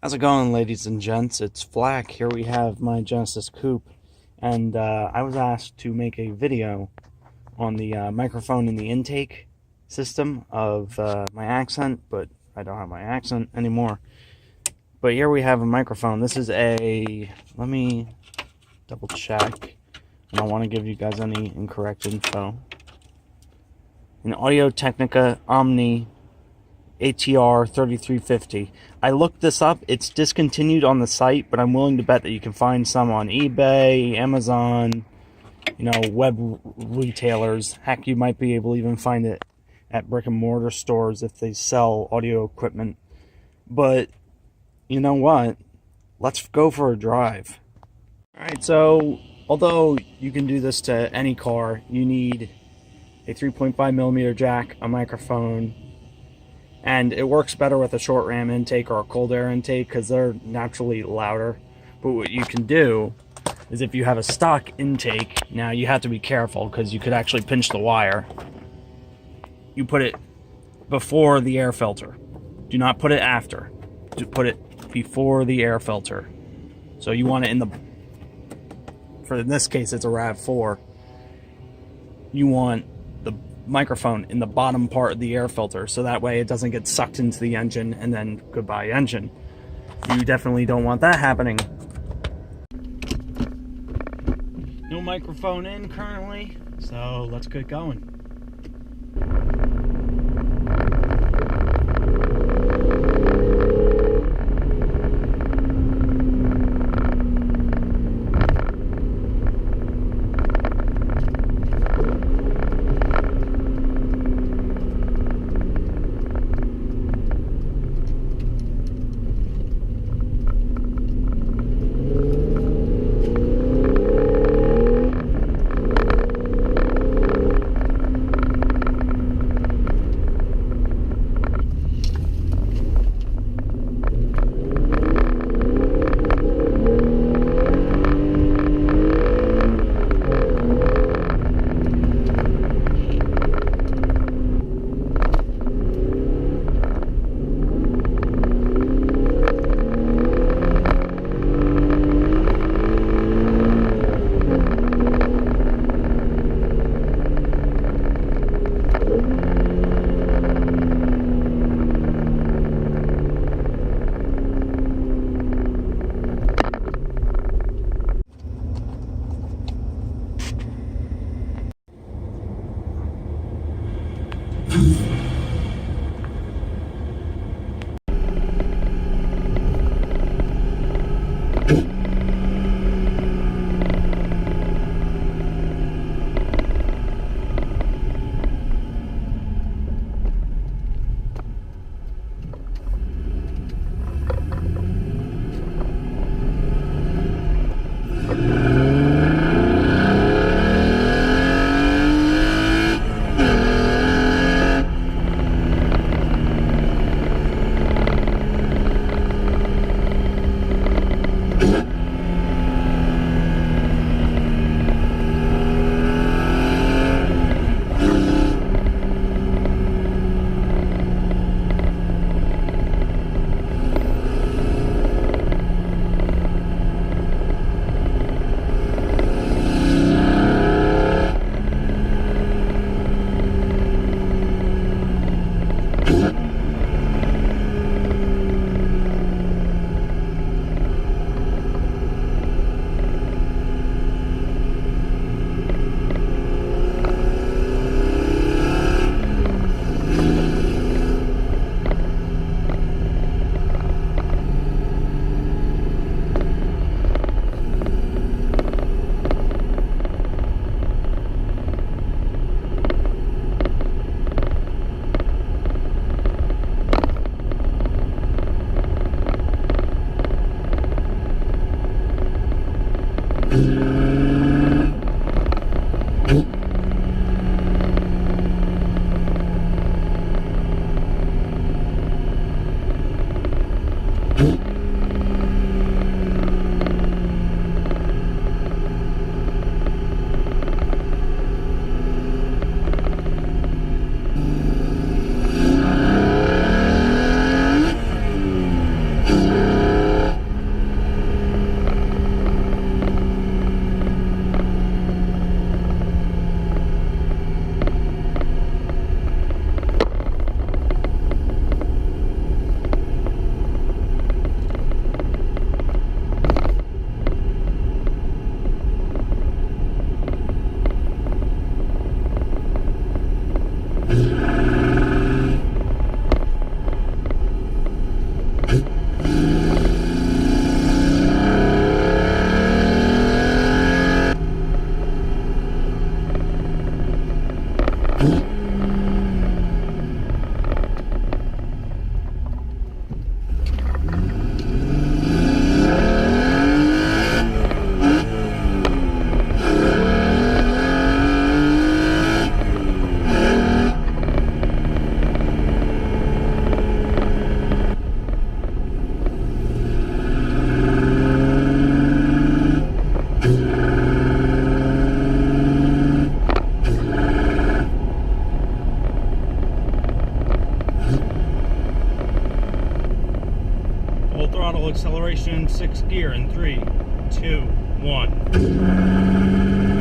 How's it going, ladies and gents? It's Flack. Here we have my Genesis Coupe, and I was asked to make a video on the microphone in the intake system of my Accent, but I don't have my Accent anymore. But here we have a microphone. This is a, let me double check. I don't want to give you guys any incorrect info. An Audio-Technica Omni ATR 3350. I looked this up. It's discontinued on the site, but I'm willing to bet that you can find some on eBay, Amazon, web retailers. Heck, you might be able to even find it at brick and mortar stores if they sell audio equipment. But you know what? Let's go for a drive. Alright, so although you can do this to any car, you need a 3.5mm jack, a microphone, and it works better with a short ram intake or a cold air intake because they're naturally louder. But what you can do is, if you have a stock intake, now you have to be careful because you could actually pinch the wire. You put it before the air filter. Do not put it after. Just put it before the air filter. So you want it in this case it's a RAV4. You want the microphone in the bottom part of the air filter, so that way it doesn't get sucked into the engine and then goodbye engine. You definitely don't want that happening. No microphone in currently, so let's get going. Acceleration, 6th gear in 3, 2, 1.